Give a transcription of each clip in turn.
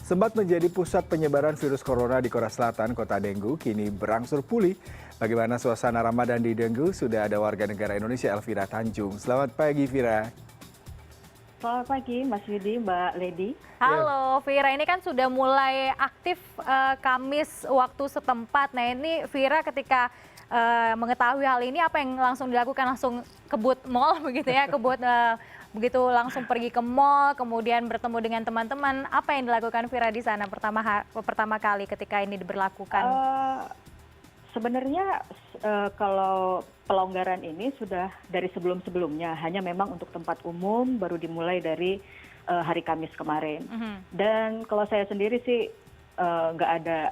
Sempat menjadi pusat penyebaran virus corona di Korea Selatan, kota Daegu kini berangsur pulih. Bagaimana suasana Ramadan di Daegu? Sudah ada warga negara Indonesia Elvira Tanjung. Selamat pagi, Vira. Selamat pagi, Mas Yudi, Mbak Lady. Halo, Vira, ini kan sudah mulai aktif Kamis waktu setempat. Nah, ini Vira ketika mengetahui hal ini, apa yang langsung dilakukan? Langsung kebut mall begitu ya, kebut begitu langsung pergi ke mall, kemudian bertemu dengan teman-teman. Apa yang dilakukan Vira di sana pertama kali ketika ini diberlakukan? Sebenarnya kalau pelonggaran ini sudah dari sebelum-sebelumnya, hanya memang untuk tempat umum baru dimulai dari hari Kamis kemarin. Dan kalau saya sendiri sih nggak ada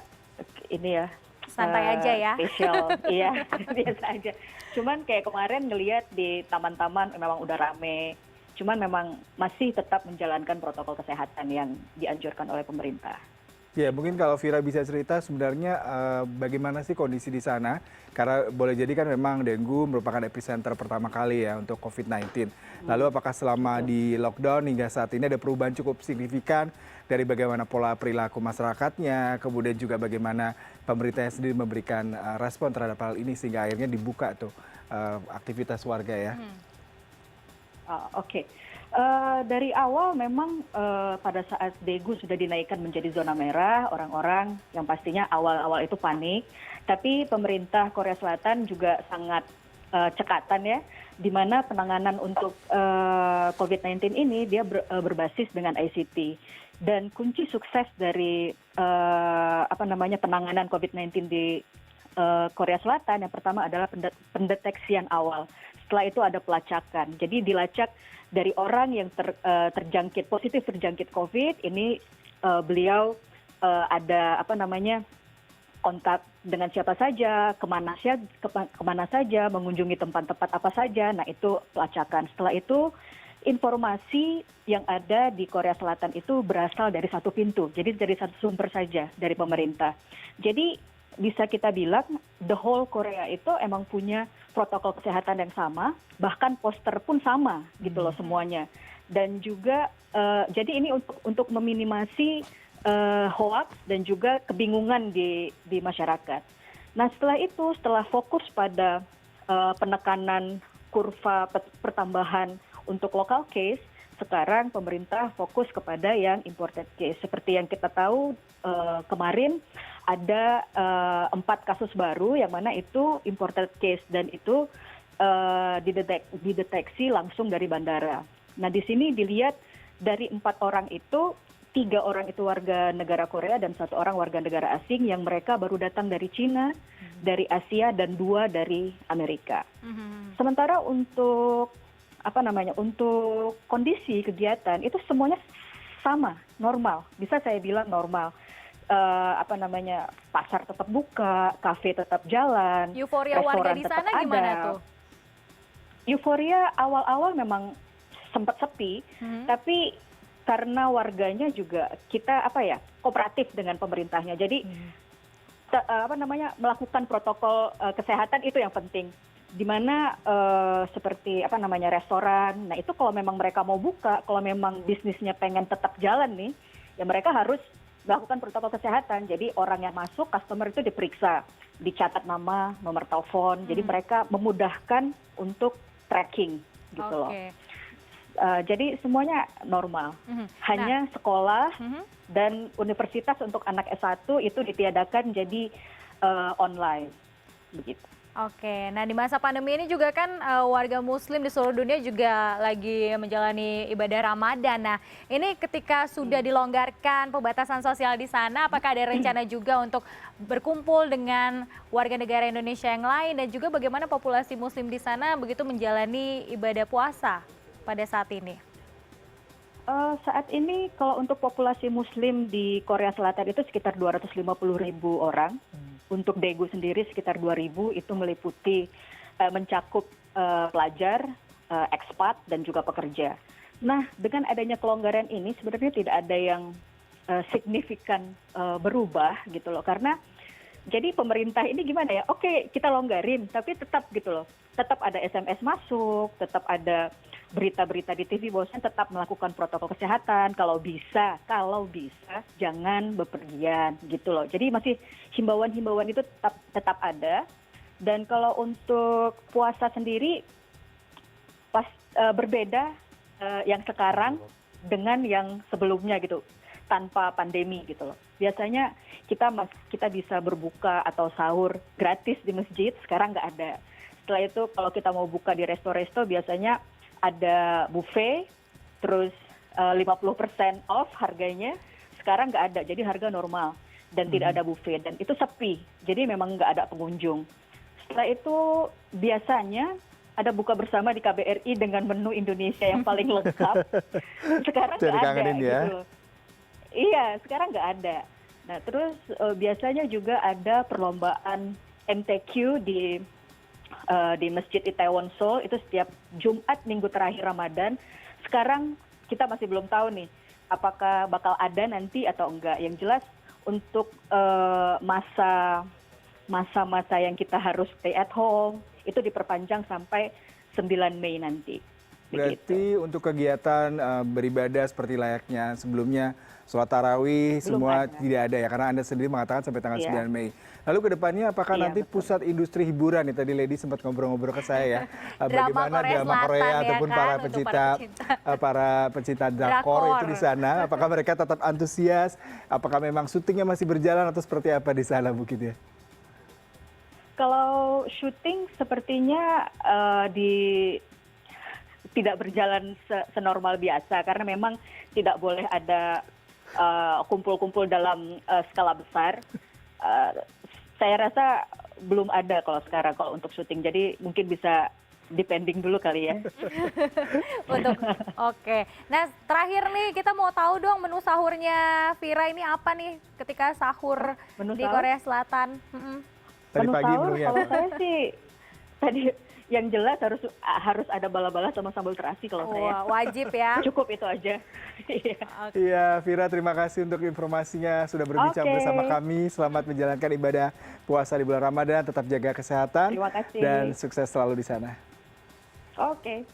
ini ya. Santai aja ya. Spesial, iya biasa aja. Cuman kayak kemarin ngelihat di taman-taman memang udah rame. Cuman memang masih tetap menjalankan protokol kesehatan yang dianjurkan oleh pemerintah. Ya, mungkin kalau Vira bisa cerita sebenarnya bagaimana sih kondisi di sana? Karena boleh jadi kan memang Daegu merupakan epicenter pertama kali ya untuk COVID-19. Lalu apakah selama di lockdown hingga saat ini ada perubahan cukup signifikan dari bagaimana pola perilaku masyarakatnya, kemudian juga bagaimana pemerintah sendiri memberikan respon terhadap hal ini sehingga akhirnya dibuka tuh aktivitas warga ya? Oke. Dari awal memang pada saat Daegu sudah dinaikkan menjadi zona merah, orang-orang yang pastinya awal-awal itu panik. Tapi pemerintah Korea Selatan juga sangat cekatan ya, di mana penanganan untuk COVID-19 ini dia berbasis dengan ICT. Dan kunci sukses dari penanganan COVID-19 di Korea Selatan yang pertama adalah pendeteksian awal. Setelah itu ada pelacakan. Jadi dilacak dari orang yang positif terjangkit COVID, ini beliau ada kontak dengan siapa saja, kemana saja, mengunjungi tempat-tempat apa saja. Nah itu pelacakan. Setelah itu informasi yang ada di Korea Selatan itu berasal dari satu pintu. Jadi dari satu sumber saja dari pemerintah. Jadi bisa kita bilang the whole Korea itu emang punya protokol kesehatan yang sama, bahkan poster pun sama gitu loh semuanya. Dan juga jadi ini untuk meminimasi hoax dan juga kebingungan di masyarakat. Nah setelah fokus pada penekanan kurva pertambahan untuk local case, sekarang pemerintah fokus kepada yang imported case. Seperti yang kita tahu kemarin ada 4 kasus baru yang mana itu imported case dan itu dideteksi langsung dari bandara. Nah di sini dilihat dari 4 orang itu 3 orang itu warga negara Korea dan 1 orang warga negara asing yang mereka baru datang dari Cina, dari Asia dan 2 dari Amerika. Sementara untuk untuk kondisi kegiatan itu semuanya sama, normal. Bisa saya bilang normal. Pasar tetap buka, kafe tetap jalan, Euforia warga di sana gimana tuh? Euforia awal-awal memang sempat sepi, tapi karena warganya juga kita kooperatif dengan pemerintahnya. Jadi melakukan protokol kesehatan itu yang penting. Di mana seperti restoran. Nah, itu kalau memang mereka mau buka, kalau memang bisnisnya pengen tetap jalan nih, ya mereka harus melakukan protokol kesehatan. Jadi orang yang masuk, customer itu diperiksa, dicatat nama, nomor telepon. Jadi mereka memudahkan untuk tracking gitu loh. Jadi semuanya normal. Hanya sekolah dan universitas untuk anak S1 itu ditiadakan jadi online begitu. Oke, nah di masa pandemi ini juga kan warga muslim di seluruh dunia juga lagi menjalani ibadah Ramadan. Nah ini ketika sudah dilonggarkan pembatasan sosial di sana, apakah ada rencana juga untuk berkumpul dengan warga negara Indonesia yang lain dan juga bagaimana populasi muslim di sana begitu menjalani ibadah puasa pada saat ini? Saat ini kalau untuk populasi muslim di Korea Selatan itu sekitar 250.000 orang. Untuk Daegu sendiri sekitar 2.000, itu meliputi mencakup pelajar, ekspat dan juga pekerja. Nah, dengan adanya kelonggaran ini sebenarnya tidak ada yang signifikan berubah gitu loh. Karena jadi pemerintah ini gimana ya? Oke, kita longgarin, tapi tetap gitu loh. Tetap ada SMS masuk, tetap ada berita-berita di TV bahwasanya tetap melakukan protokol kesehatan, kalau bisa jangan bepergian gitu loh. Jadi masih himbauan-himbauan itu tetap ada. Dan kalau untuk puasa sendiri berbeda yang sekarang dengan yang sebelumnya gitu, tanpa pandemi gitu loh. Biasanya kita bisa berbuka atau sahur gratis di masjid, sekarang nggak ada. Setelah itu kalau kita mau buka di resto-resto biasanya ada buffet, terus 50% off harganya. Sekarang nggak ada, jadi harga normal dan tidak ada buffet dan itu sepi. Jadi memang nggak ada pengunjung. Setelah itu biasanya ada buka bersama di KBRI dengan menu Indonesia yang paling lengkap. Sekarang nggak ada gitu. Iya, sekarang nggak ada. Nah terus biasanya juga ada perlombaan MTQ di Masjid Itaewon Seoul itu setiap Jumat minggu terakhir Ramadan. Sekarang kita masih belum tahu nih apakah bakal ada nanti atau enggak. Yang jelas untuk masa-masa yang kita harus stay at home itu diperpanjang sampai 9 Mei nanti. Berarti untuk kegiatan beribadah seperti layaknya sebelumnya, sholat tarawih semua tidak ada ya, karena Anda sendiri mengatakan sampai tanggal 9 Mei. Lalu ke depannya apakah nanti pusat industri hiburan nih, tadi Lady sempat ngobrol-ngobrol ke saya ya, bagaimana drama Korea ataupun para pencinta drakor itu di sana, apakah mereka tetap antusias, apakah memang syutingnya masih berjalan atau seperti apa di sana Bukit ya? Kalau syuting sepertinya tidak berjalan senormal biasa karena memang tidak boleh ada kumpul-kumpul dalam skala besar. Saya rasa belum ada kalau sekarang kalau untuk syuting, jadi mungkin bisa depending dulu kali ya. Oke. Nah terakhir nih kita mau tahu dong menu sahurnya Vira ini apa nih ketika sahur di Korea Selatan. Tadi pagi menunya kalau saya sih tadi yang jelas harus ada bala-bala sama sambal terasi kalau saya. Wajib ya. Cukup itu aja. Iya, Vira terima kasih untuk informasinya sudah berbincang bersama kami. Selamat menjalankan ibadah puasa di bulan Ramadan, tetap jaga kesehatan Terima kasih. dan sukses selalu di sana. Oke,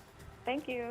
thank you.